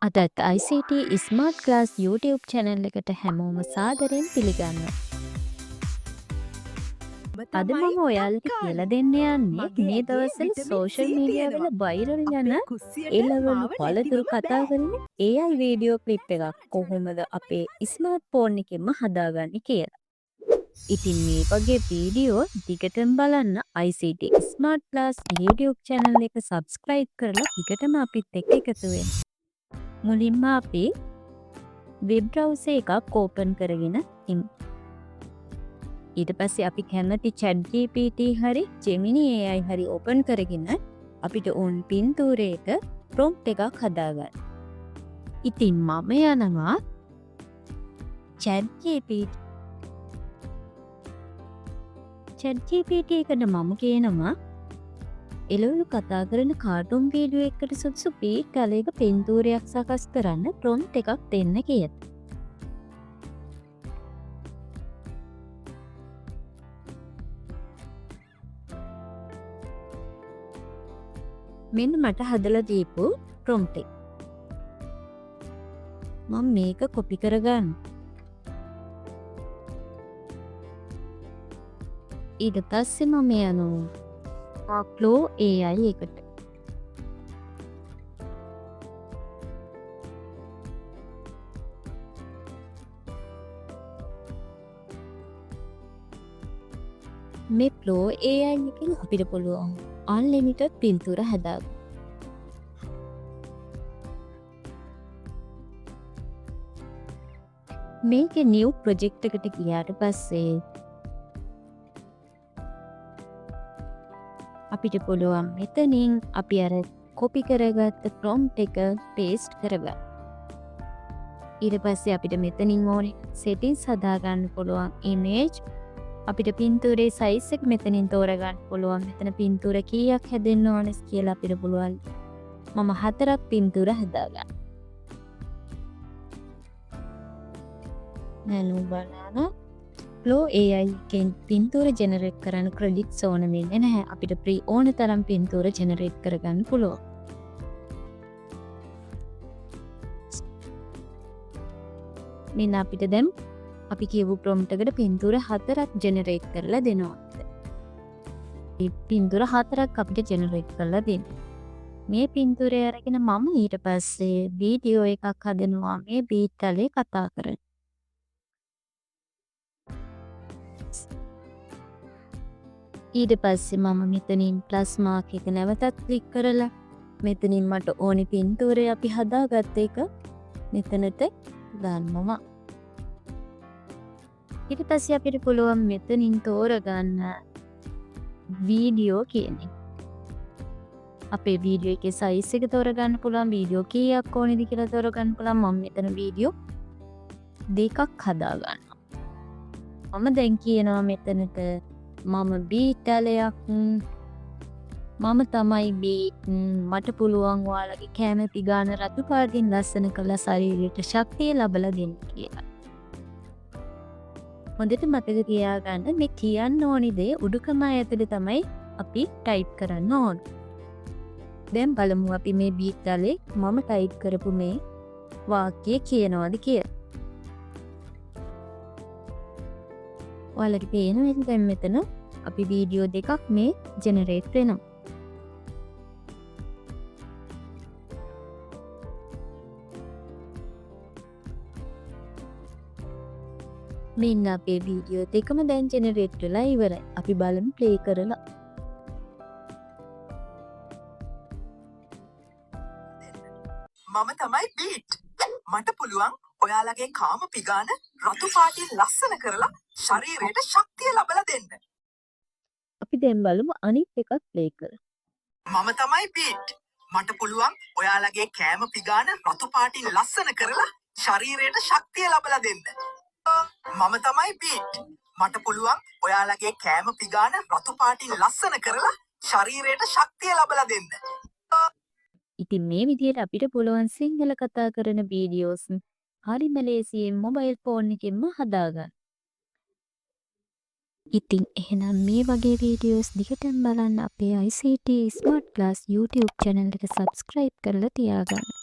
අදත් ICT smart class YouTube channel එකට හැමෝම සාදරයෙන් පිළිගන්නවා. අද මම ඔයාලට කියලා දෙන්න යන්නේ මේ දවස්වල සෝෂල් මීඩියා වල වෛරල් යන A-level පළතුරු කතා කරන AI වීඩියෝ ක්ලිප් එකක් කොහොමද අපේ ස්මාර්ට් ෆෝන් එකෙන්ම හදාගන්නේ කියලා. ඉතින් මේ වගේ වීඩියෝ දිගටම බලන්න ICT smart class YouTube channel එක subscribe කරලා දිගටම අපිත් එක්ක එකතු වෙන්න. මුලින්ම අපි වෙබ් බ්‍රවුසර් එකක් ඕපන් කරගෙන ඉමු. ඊට පස්සේ අපි කැමති ChatGPT හරි Gemini AI හරි ඕපන් කරගෙන අපිට ඕන පින්තූරයක prompt එකක් හදාගන්න. ඉතින් මම යනවා ChatGPT එකට මම කියනවා එළවලු කතා කරන කාටුන් වීඩියෝ එකකට සුදුසු බීට් කලයක පින්තූරයක් සකස් කරන්න ප්‍රොම්ප්ට් එකක් දෙන්න කියලා. මෙන්න මට හදලා දීපු ප්‍රොම්ප්ට් එක. මම මේක කොපි කරගන්න. ඊට පස්සේ මම යනවා Flow AI එකට. මේ Flow AI එකෙන් අපිට පුළුවන් unlimited පින්තූර හදාගන්න. මේකේ new project එකට ගියාට පස්සේ අපිට පුළුවන් මෙතනින් අපි අර කොපි කරගත්ත prompt එක paste කරගන්න. ඊට පස්සේ අපිට මෙතනින් ඕනේ settings හදාගන්න පුළුවන් image. අපිට පින්තූරේ size එක මෙතනින් තෝරගන්න පුළුවන්. මෙතන පින්තූර කීයක් හැදෙන්න ඕනස් කියලා අපිට පුළුවන්. මම 4ක් පින්තූර හදාගන්න. නනු banana Flow AI එකෙන් පින්තූර ජෙනරේට් කරන්න ක්‍රෙඩිට්ස් ඕන වෙන්නේ නැහැ. අපිට ප්‍රී ඕන තරම් පින්තූර ජෙනරේට් කරගන්න පුළුවන්. මෙන්න අපිට දැන් අපි කියපු ප්‍රොම්ප්ට් එකට පින්තූර 4ක් ජෙනරේට් කරලා දෙනවා. මේ පින්තූර 4ක් අපිට ජෙනරේට් කරලා දෙන්න. මේ පින්තූරය අරගෙන මම ඊට පස්සේ වීඩියෝ එකක් හදනවා මේ බීට් තලේ කතා කරන. ඊට පස්සේ මම මෙතනින් ප්ලස් මාක් එක නැවතත් ක්ලික් කරලා මෙතනින් මට ඕනි පින්තූරය අපි හදාගත්ත එක මෙතනට දාන්නවා. ඊට පස්සේ අපිට පුළුවන් මෙතනින් තෝරගන්න වීඩියෝ කියන එක. අපේ වීඩියෝ එකේ සයිස් එක තෝරගන්න පුළුවන්, වීඩියෝ කීයක් ඕනේද කියලා තෝරගන්න පුළුවන්. මම මෙතන වීඩියෝ දෙකක් හදාගන්නවා. මම දැන් කියනවා මෙතනට මම බීට් තලයක් මම තමයි බීට් මට පුළුවන් ඔයාලගේ කැමති ගාන රතු පාටින් ලස්සන කරලා ශරීරයට ශක්තිය ලබලා දෙන්න කියලා. හොඳට මතක තියාගන්න මේ කියන්න ඕනි දේ උඩුකම ඇතුලේ තමයි අපි ටයිප් කරන්න ඕන. දැන් බලමු අපි මේ බීට් තලේ මම ටයිප් කරපු මේ වාක්‍යය කියනවාද කියලා. ඔයාලට පේනවා දැන් මෙතන අපි වීඩියෝ දෙකක් මේ ජෙනරේට් වෙනවා. මෙන්න අපේ වීඩියෝ දෙකම දැන් ජෙනරේට් වෙලා ඉවරයි. අපි බලමු ප්ලේ කරලා. මම තමයි බීට්. මට පුළුවන් ඔයාලගේ කාම පිගාන රතු පාටින් ලස්සන කරලා ශරීරයට ශක්තිය ලබලා දෙන්න. අපි දැන් බලමු අනිත් එකත් ප්ලේ කරලා. මම තමයි බීට්. මට පුළුවන් ඔයාලගේ කෑම පිගාන රතු පාටින් ලස්සන කරලා ශරීරයට ශක්තිය ලබලා දෙන්න. මම තමයි බීට්. මට පුළුවන් ඔයාලගේ කෑම පිගාන රතු පාටින් ලස්සන කරලා ශරීරයට ශක්තිය ලබලා දෙන්න. ඉතින් මේ විදිහට අපිට පුළුවන් සිංහල කතා කරන වීඩියෝස් හරිම ලේසියෙන් මොබයිල් ෆෝන් එකෙන්ම හදාගන්න. ඉතින් එහෙනම් මේ වගේ වීඩියෝස් දිගටම බලන්න අපේ ICT Smart Class YouTube channel එක subscribe කරලා තියාගන්න.